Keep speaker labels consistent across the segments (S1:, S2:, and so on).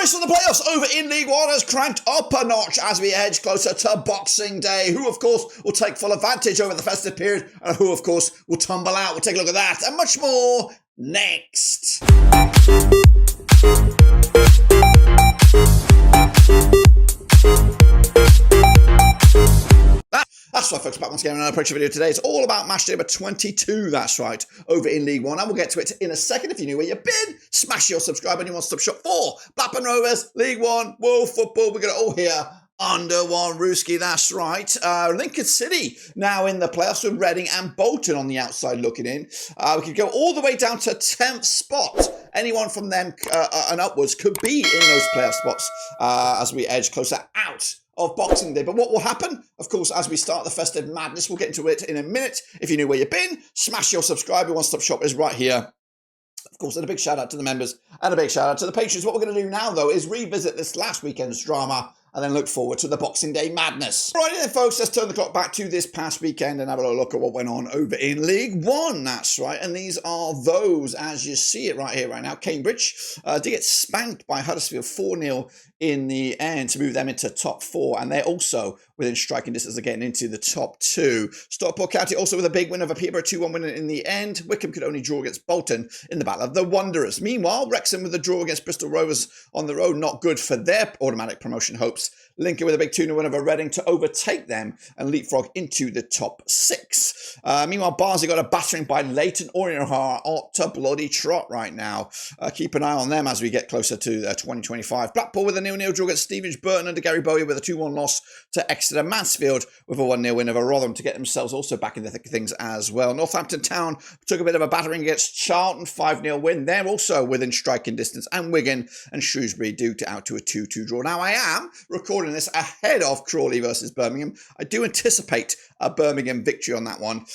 S1: Race for the playoffs over in League One has cranked up a notch as we edge closer to Boxing Day. Who, of course, will take full advantage over the festive period and who, of course, will tumble out. We'll take a look at that and much more next. That's right, folks, back once again in another prediction video today. It's all about Matchday number 22, that's right, over in League One. And we'll get to it in a second. If you're new where you've been, smash your subscribe and you want to stop shop for Blackburn Rovers, League One, World Football. We're going to all here under one Rooski, that's right. Lincoln City now in the playoffs with Reading and Bolton on the outside looking in. We could go all the way down to 10th spot. Anyone from them and upwards could be in those playoff spots as we edge closer out of Boxing Day. But what will happen, of course, as we start the festive madness, we'll get into it in a minute. If you knew where you've been, smash your subscribe. Your one-stop shop is right here. Of course, and a big shout out to the members and a big shout out to the patrons. What we're going to do now, though, is revisit this last weekend's drama and then look forward to the Boxing Day madness. Right then, folks, let's turn the clock back to this past weekend and have a little look at what went on over in League One. That's right, and these are those, as you see it right here, right now. Cambridge did get spanked by Huddersfield 4-0 in the end to move them into top 4, and they're also within striking distance of getting into the top 2. Stockport County also with a big win over Peterborough, 2-1 win in the end. Wycombe could only draw against Bolton in the Battle of the Wanderers. Meanwhile, Wrexham with a draw against Bristol Rovers on the road, not good for their automatic promotion hopes. Lincoln with a big 2-0 win over Reading to overtake them and leapfrog into the top 6. Meanwhile, Barnsley got a battering by Leyton. Orient are up to bloody trot right now. Keep an eye on them as we get closer to 2025. Blackpool with a 0-0 draw against Stevenage. Burton under Gary Bowyer with a 2-1 loss to Exeter. Mansfield with a 1-0 win over Rotherham to get themselves also back in the thick of things as well. Northampton Town took a bit of a battering against Charlton, 5-0 win. They're also within striking distance. And Wigan and Shrewsbury duked it out to a 2-2 draw. Now, I am recording this ahead of Crawley versus Birmingham. I do anticipate a Birmingham victory on that one.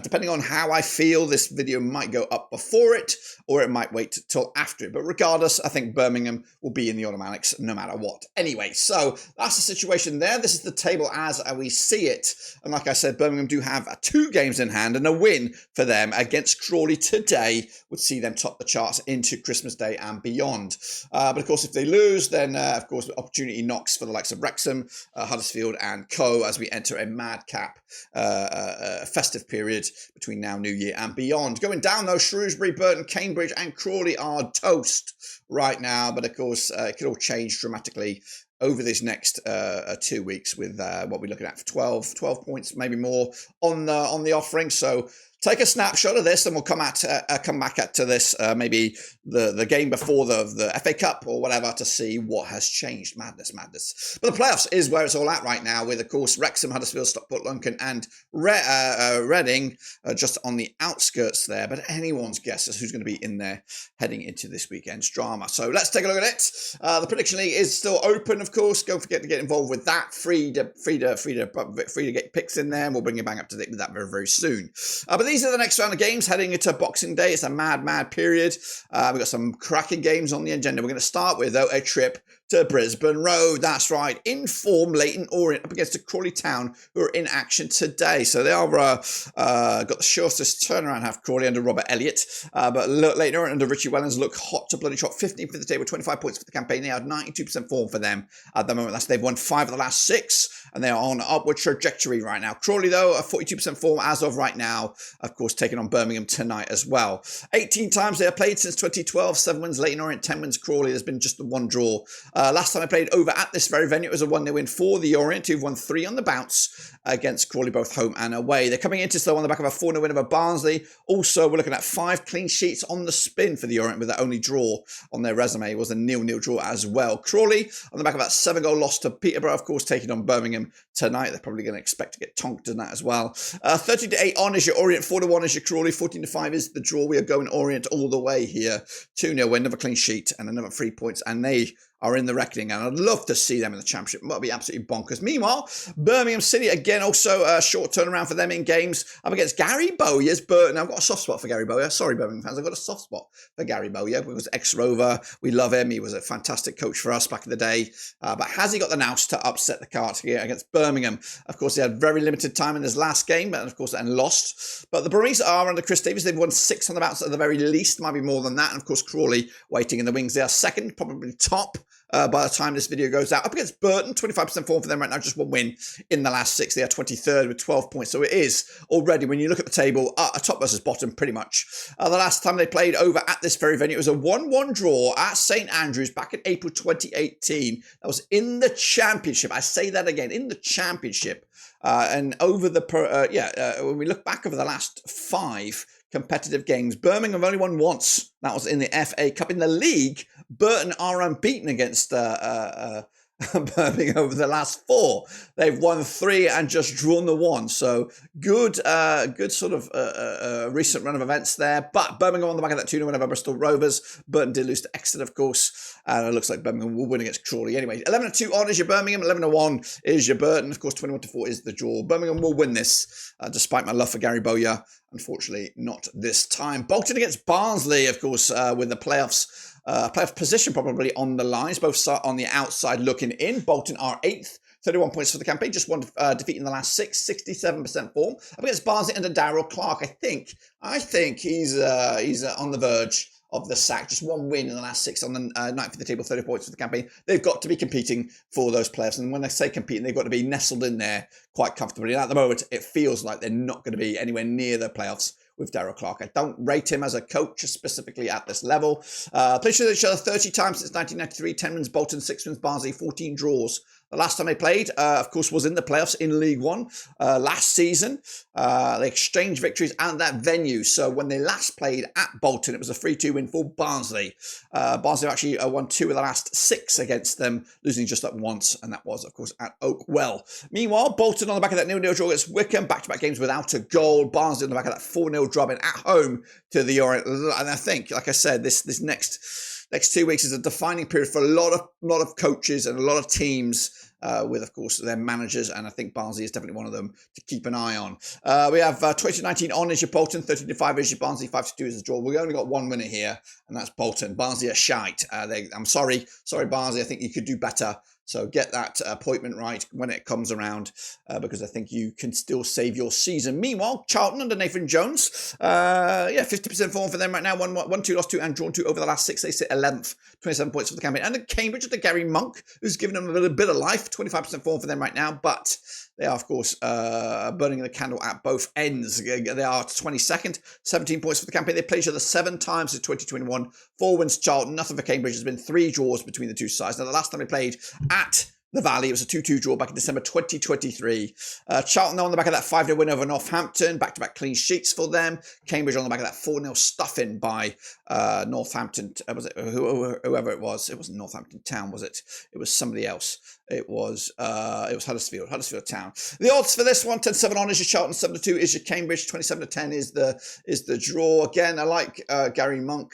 S1: Depending on how I feel, this video might go up before it or it might wait till after it. But regardless, I think Birmingham will be in the automatics no matter what. Anyway, so that's the situation there. This is the table as we see it. And like I said, Birmingham do have 2 games in hand, and a win for them against Crawley today would see them top the charts into Christmas Day and beyond. But of course, if they lose, then of course, the opportunity knocks for the likes of Wrexham, Huddersfield and co as we enter a madcap festive period between now, New Year and beyond. Going down though, Shrewsbury, Burton, Cambridge and Crawley are toast right now, but of course it could all change dramatically over this next 2 weeks with what we're looking at for 12 points, maybe more on the offering. So take a snapshot of this, and we'll come back to this maybe the game before the FA Cup or whatever to see what has changed. Madness. But the playoffs is where it's all at right now, with of course Wrexham, Huddersfield, Stockport, Lincoln, and Reading just on the outskirts there. But anyone's guess is who's going to be in there heading into this weekend's drama. So let's take a look at it. The prediction league is still open, of course. Don't forget to get involved with that. Free to get picks in there, and we'll bring you back up to date with that very, very soon. But these are the next round of games heading into Boxing Day. It's a mad period. We've got some cracking games on the agenda. We're going to start with, though, a trip to Brisbane Road. That's right. In form, Leyton Orient up against a Crawley Town who are in action today. So they are got the shortest turnaround half Crawley under Robert Elliott. But Leyton Orient under Richie Wellens look hot to bloody trot. 15th for the table, 25 points for the campaign. They are 92% form for them at the moment. They've won 5 of the last 6 and they are on an upward trajectory right now. Crawley, though, are 42% form as of right now. Of course, taking on Birmingham tonight as well. 18 times they have played since 2012. 7 wins Leyton Orient, 10 wins Crawley. There's been just the 1 draw. Last time I played over at this very venue, it was a 1-0 win for the Orient, who've won 3 on the bounce against Crawley, both home and away. They're coming into though on the back of a 4-0 win over Barnsley. Also, we're looking at 5 clean sheets on the spin for the Orient, with their only draw on their resume was a 0-0 draw as well. Crawley, on the back of that 7-goal loss to Peterborough, of course, taking on Birmingham tonight. They're probably going to expect to get tonked in that as well. 13-8 on is your Orient, 4-1 is your Crawley, 14-5 is the draw. We are going Orient all the way here. 2-0 win, another clean sheet and another 3 points, and they are in the reckoning, and I'd love to see them in the Championship. It might be absolutely bonkers. Meanwhile, Birmingham City, again, also a short turnaround for them in games up against Gary Bowyer's Burton. I've got a soft spot for Gary Bowyer. Sorry, Birmingham fans, I've got a soft spot for Gary Bowyer. He was ex-Rover. We love him. He was a fantastic coach for us back in the day. But has he got the nous to upset the cart here against Birmingham? Of course, he had very limited time in his last game, and of course, and lost. But the Brummies are under Chris Davies. They've won 6 on the bounce at the very least, might be more than that. And of course, Crawley waiting in the wings. They are second, probably top. by the time this video goes out. Up against Burton, 25% form for them right now, just one win in the last 6. They are 23rd with 12 points. So it is already, when you look at the table, top versus bottom pretty much. The last time they played over at this very venue, it was a 1-1 draw at St Andrews back in April 2018. That was in the Championship. I say that again, in the Championship. And over the, when we look back over the last 5 competitive games, Birmingham have only won once. That was in the FA Cup. In the league, Burton are unbeaten against Birmingham over the last 4. They've won 3 and just drawn the 1. So good sort of recent run of events there. But Birmingham on the back of that 2-0 win over Bristol Rovers. Burton did lose to Exeter, of course. And it looks like Birmingham will win against Crawley. Anyway, 11-2 on is your Birmingham. 11-1 is your Burton. Of course, 21-4 is the draw. Birmingham will win this, despite my love for Gary Bowyer. Unfortunately, not this time. Bolton against Barnsley, of course, with the playoff position probably on the lines, both on the outside looking in. Bolton are 8th, 31 points for the campaign, just one defeat in the last 6, 67% form. Up against Barnsley under Darryl Clark, I think he's on the verge of the sack. Just one win in the last 6 on the 9th of the table, 30 points for the campaign. They've got to be competing for those playoffs. And when I say competing, they've got to be nestled in there quite comfortably. And at the moment, it feels like they're not going to be anywhere near the playoffs with Darryl Clark. I don't rate him as a coach, specifically at this level. Played each other 30 times since 1993, 10 wins Bolton, 6 wins Barnsley, 14 draws. The last time they played, of course, was in the playoffs in League One last season. They exchanged victories at that venue. So when they last played at Bolton, it was a 3-2 win for Barnsley. Barnsley actually won 2 of the last 6 against them, losing just up once, and that was, of course, at Oakwell. Meanwhile, Bolton on the back of that 0-0 draw against Wycombe, back-to-back games without a goal. Barnsley on the back of that 4-0 drubbing at home to the Orient. And I think, like I said, this next 2 weeks is a defining period for a lot of coaches and a lot of teams, with, of course, their managers, and I think Barnsley is definitely one of them to keep an eye on. We have 2019 on is your Bolton, 13-5 is your Barnsley, 5-2 is the draw. We've only got one winner here, and that's Bolton. Barnsley are shite. I'm sorry Barnsley. I think you could do better. So get that appointment right when it comes around, because I think you can still save your season. Meanwhile, Charlton under Nathan Jones, 50% form for them right now. 1-2, lost 2 and drawn 2 over the last 6. They sit 11th, 27 points for the campaign. And Cambridge under Gary Monk, who's given them a little bit of life, 25% form for them right now. But they are, of course, burning the candle at both ends. They are 22nd, 17 points for the campaign. They played each other 7 times in 2021. 4 wins Charlton, nothing for Cambridge. There's been 3 draws between the two sides. Now, the last time they played at the Valley, it was a 2-2 draw back in December 2023. Charlton on the back of that 5-0 win over Northampton, back-to-back clean sheets for them. Cambridge on the back of that 4-0 stuffing by Northampton. Was it whoever it was? It wasn't Northampton Town, was it? It was somebody else. It was Huddersfield Town. The odds for this one: 10-7 on is your Charlton, 7-2 is your Cambridge, 27-10 is the draw. Again, I like Gary Monk.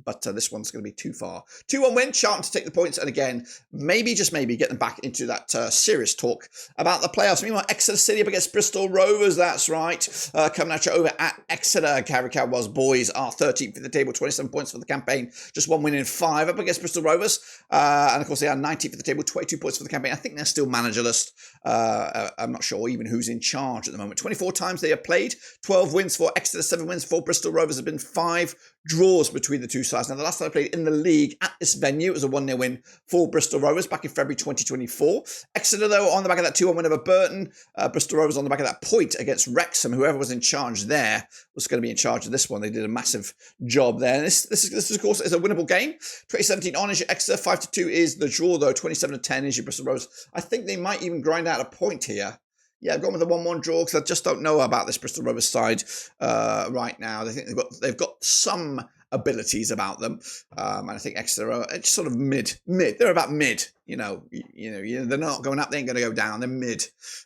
S1: But this one's going to be too far. 2-1 win, Charlton to take the points. And again, maybe, just maybe, get them back into that serious talk about the playoffs. Meanwhile, Exeter City up against Bristol Rovers, that's right. Coming at you over at Exeter. Harry Cadwell's boys are 13th in the table, 27 points for the campaign. Just 1 win in 5 up against Bristol Rovers. And of course, they are 19th for the table, 22 points for the campaign. I think they're still managerless. I'm not sure even who's in charge at the moment. 24 times they have played. 12 wins for Exeter, 7 wins for Bristol Rovers. There have been 5 draws between the two sides. Now, the last time I played in the league at this venue, it was a 1-0 win for Bristol Rovers back in February 2024. Exeter, though, on the back of that 2-1 win over Burton. Bristol Rovers on the back of that point against Wrexham. Whoever was in charge there was going to be in charge of this one. They did a massive job there. And this is, of course, is a winnable game. 2017 on is your Exeter, 5-2 is the draw, though. 27-10 is your Bristol Rovers. I think they might even grind out a point here. Yeah, I've gone with a 1-1 draw because I just don't know about this Bristol Rovers side right now. They think they've got some abilities about them, and I think Exeter are just sort of mid. They're about mid. You know, they're not going up. They ain't going to go down. They're mid,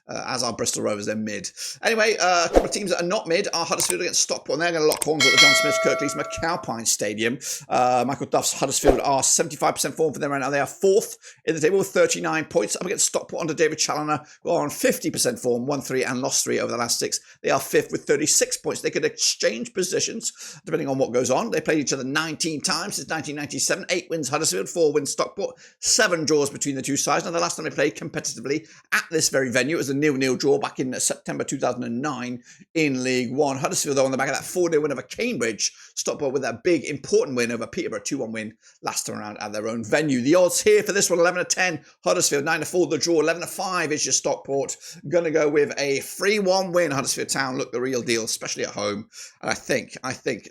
S1: as are Bristol Rovers. They're mid. Anyway, a couple of teams that are not mid are Huddersfield against Stockport. And they're going to lock horns at the John Smith Kirklees McAlpine Stadium. Michael Duff's Huddersfield are 75% form for them right now. They are 4th in the table with 39 points. Up against Stockport under David Challoner, who are on 50% form, 1-3 and lost 3 over the last 6. They are 5th with 36 points. They could exchange positions depending on what goes on. They played each other 19 times since 1997. 8 wins Huddersfield, 4 wins Stockport, 7 draws draws between the two sides. Now, the last time they played competitively at this very venue, it was a 0-0 draw back in September 2009 in League One. Huddersfield, though, on the back of that 4-0 win over Cambridge. Stockport with that big, important win over Peterborough, 2-1 win last time around at their own venue. The odds here for this one, 11-10 Huddersfield, 9-4 the draw, 11-5 is your Stockport. Going to go with a 3-1 win. Huddersfield Town look the real deal, especially at home. And I think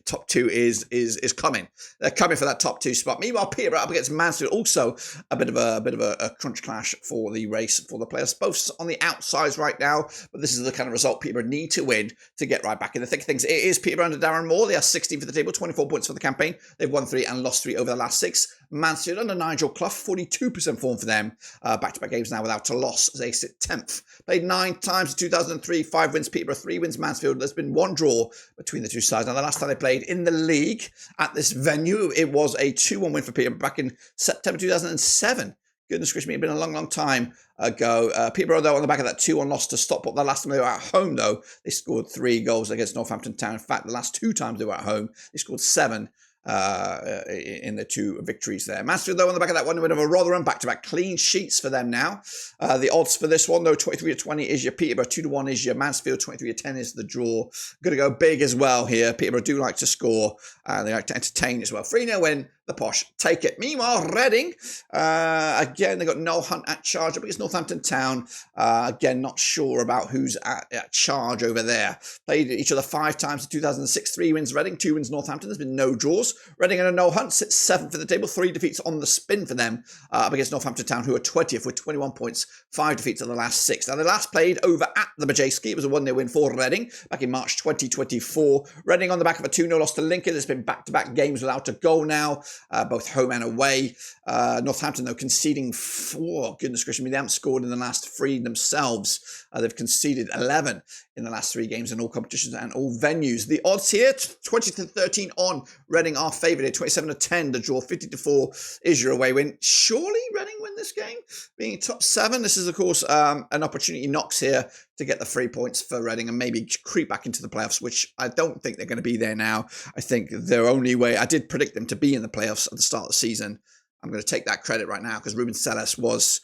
S1: top two is coming. They're coming for that top two spot. Meanwhile, Peterborough up against Mansfield, also a bit of a crunch clash for the race for the players, both on the outsides right now. But this is the kind of result Peterborough need to win to get right back in the thick of things. It is Peterborough under Darren Moore. They are 16th for the table, 24 points for the campaign. They've won 3 and lost 3 over the last 6. Mansfield under Nigel Clough, 42% form for them. Back-to-back games now without a loss. They sit 10th. Played 9 times in 2003, 5 wins Peterborough, 3 wins Mansfield. There's been 1 draw between the two sides. Now, the last time they played in the league at this venue, it was a 2-1 win for Peterborough back in September 2007. Goodness gracious me, it's been a long time ago. Peterborough, though, on the back of that 2-1 loss to Stockport. The last time they were at home, though, they scored 3 goals against Northampton Town. In fact, the last 2 times they were at home, they scored 7 in the 2 victories there. Mansfield, though, on the back of that 1 win over Rotherham, back-to-back clean sheets for them now. The odds for this one, though, 23-20 is your Peterborough, 2-1 is your Mansfield, 23-10 is the draw. Going to go big as well here. Peterborough do like to score, they like to entertain as well. 3-0 win. The Posh take it. Meanwhile, Reading, again, they got Noel Hunt at charge up against Northampton Town. Again, not sure about who's at charge over there. Played each other 5 times in 2006. 3 wins Reading, 2 wins Northampton. There's been no draws. Reading and Noel Hunt sits 7th for the table. 3 defeats on the spin for them up against Northampton Town, who are 20th with 21 points. 5 defeats in the last 6. Now, they last played over at the Matchday. It was a 1-0 win for Reading back in March 2024. Reading on the back of a 2-0 loss to Lincoln. There's been back-to-back games without a goal now. Both home and away. Northampton, though, conceding 4. Goodness gracious me, they haven't scored in the last 3 themselves. They've conceded 11 in the last 3 games in all competitions and all venues. The odds here, 20-13 on Reading are favoured here, 27-10 the draw, 50-4 is your away win. Surely Reading win this game? Being top 7, this is, of course, an opportunity knocks here to get the 3 points for Reading and maybe creep back into the playoffs, which I don't think they're going to be there now. I think their only way, I did predict them to be in the playoffs at the start of the season. I'm going to take that credit right now because Ruben Selles was,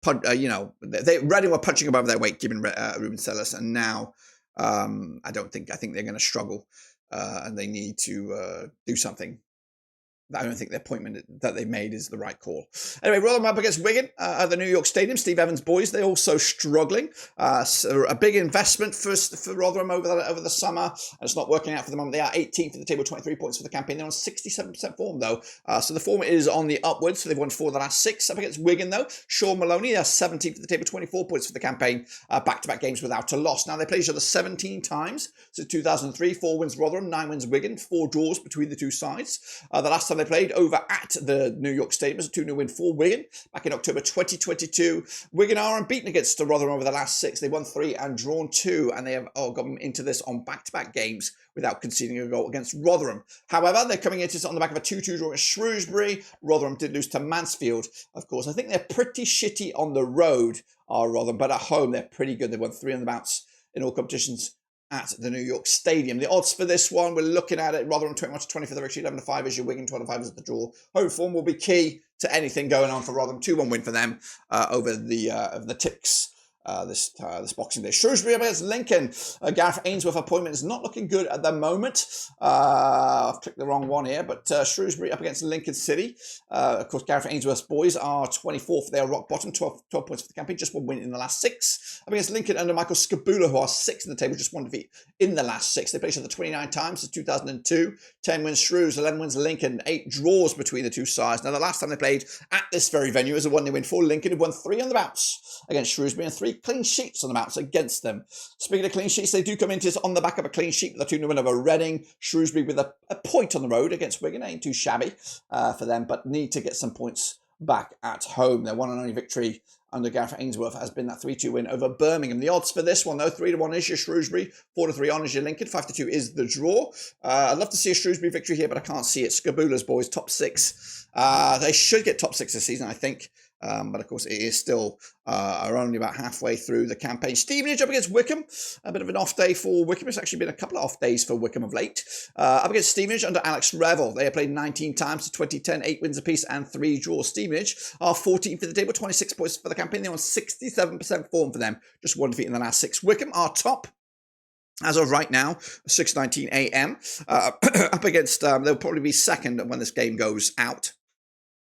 S1: Reading were punching above their weight given Ruben Selles, and now I think they're going to struggle and they need to do something. I don't think the appointment that they made is the right call. Anyway, Rotherham up against Wigan at the New York Stadium. Steve Evans' boys, they're also struggling. So a big investment for Rotherham over the summer. And it's not working out for the moment. They are 18th for the table, 23 points for the campaign. They're on 67% form, though. So the form is on the upwards. So they've won 4 of the last 6. Up against Wigan, though. Sean Maloney, they're 17th for the table, 24 points for the campaign. Back-to-back games without a loss. Now, they played each other 17 times since 2003. 4 wins Rotherham, 9 wins Wigan. 4 draws between the two sides. The last time they played over at the New York Stadium as a 2-0 win for Wigan back in October 2022. Wigan are unbeaten against Rotherham over the last 6. They won 3 and drawn 2, and they have gotten into this on back-to-back games without conceding a goal against Rotherham. However, they're coming into this on the back of a 2-2 draw at Shrewsbury. Rotherham did lose to Mansfield, of course. I think they're pretty shitty on the road, are Rotherham, but at home they're pretty good. They've won 3 on the bounce in all competitions at the New York Stadium. The odds for this one, we're looking at it. Rotherham 21-20 for the victory, 11-5 is your Wigan, 12-5 is the draw. Home form will be key to anything going on for Rotherham. 2-1 win for them over the Ticks this Boxing Day. Shrewsbury against Lincoln. Gareth Ainsworth appointment is not looking good at the moment. I've clicked the wrong one here, but Shrewsbury up against Lincoln City. Of course, Gareth Ainsworth's boys are 24th. They are rock bottom, 12 points for the campaign, just 1 win in the last 6. Up against Lincoln under Michael Scabula, who are 6th in the table, just 1 defeat in the last 6. They played each other 29 times since 2002. 10 wins Shrews, 11 wins Lincoln, 8 draws between the two sides. Now, the last time they played at this very venue was a 1-0 win for Lincoln, who won 3 on the bounce against Shrewsbury and 3 clean sheets on the bounce against them. Speaking of clean sheets, they do come into this on the back of a clean sheet with a 2-0 win over Reading. Shrewsbury with a point on the road against Wigan. Ain't too shabby for them, but need to get some points back at home. Their one and only victory under Gareth Ainsworth has been that 3-2 win over Birmingham. The odds for this one, though, 3-1 is your Shrewsbury, 4-3 on is your Lincoln, 5-2 is the draw. I'd love to see a Shrewsbury victory here, but I can't see it. Scabula's boys, top 6. They should get top 6 this season, I think. But of course, it is still are only about halfway through the campaign. Stevenage up against Wycombe. A bit of an off day for Wycombe. It's actually been a couple of off days for Wycombe of late. Up against Stevenage under Alex Revel. They have played 19 times to 2010, 8 wins apiece and 3 draws. Stevenage are 14th in the table, 26 points for the campaign. They're on 67% form for them. Just 1 defeat in the last 6. Wycombe are top as of right now, 6:19 a.m. Up against, they'll probably be second when this game goes out.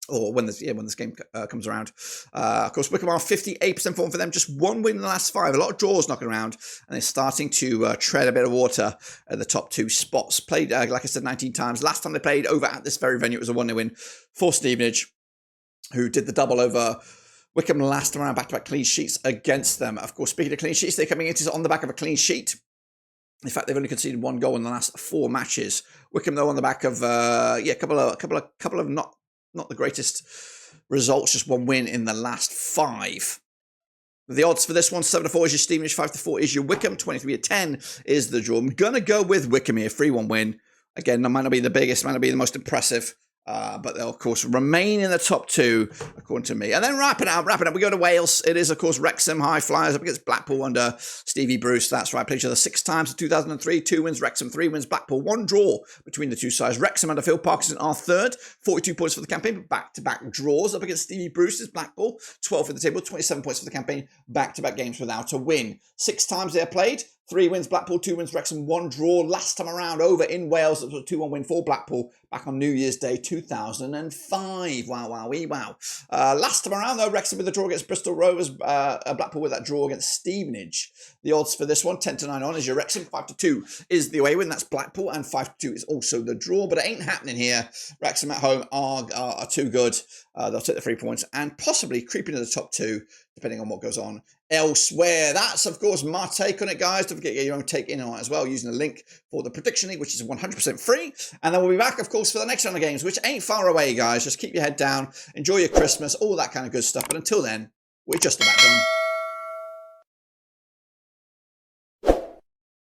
S1: Or when this game comes around. Of course, Wycombe are 58% form for them. Just 1 win in the last 5. A lot of draws knocking around. And they're starting to tread a bit of water at the top 2 spots. Played, like I said, 19 times. Last time they played over at this very venue, it was a 1-0 win for Stevenage, who did the double over Wycombe last time around. Back-to-back clean sheets against them. Of course, speaking of clean sheets, they're coming into on the back of a clean sheet. In fact, they've only conceded 1 goal in the last 4 matches. Wycombe, though, on the back of a couple of not the greatest results, just 1 win in the last 5. The odds for this one, 7-4 is your Stevenage, 5-4 is your Wycombe, 23-10 is the draw. I'm going to go with Wycombe here, 3-1 win. Again, that might not be the biggest, might not be the most impressive, but they'll, of course, remain in the top 2, according to me. And then wrapping up, we go to Wales. It is, of course, Wrexham High Flyers up against Blackpool under Stevie Bruce. That's right, played each other 6 times in 2003, 2 wins, Wrexham 3 wins, Blackpool 1 draw between the 2 sides. Wrexham under Phil Parkinson are 3rd, 42 points for the campaign, but back-to-back draws up against Stevie Bruce's Blackpool, 12th in the table, 27 points for the campaign, back-to-back games without a win. 6 times they are played. 3 wins, Blackpool, 2 wins, Wrexham, 1 draw. Last time around over in Wales, it was a 2-1 win for Blackpool back on New Year's Day 2005. Wow. Last time around, though, Wrexham with a draw against Bristol Rovers, Blackpool with that draw against Stevenage. The odds for this one, 10-9 on is your Wrexham, 5-2 is the away win. That's Blackpool, and 5-2 is also the draw. But it ain't happening here. Wrexham at home are too good. They'll take the 3 points and possibly creep into the top 2, depending on what goes on elsewhere. That's, of course, my take on it, guys. Don't forget to get your own take in on it as well, using the link for the Prediction League, which is 100% free. And then we'll be back, of course, for the next round of games, which ain't far away, guys. Just keep your head down, enjoy your Christmas, all that kind of good stuff. But until then, we're just about done.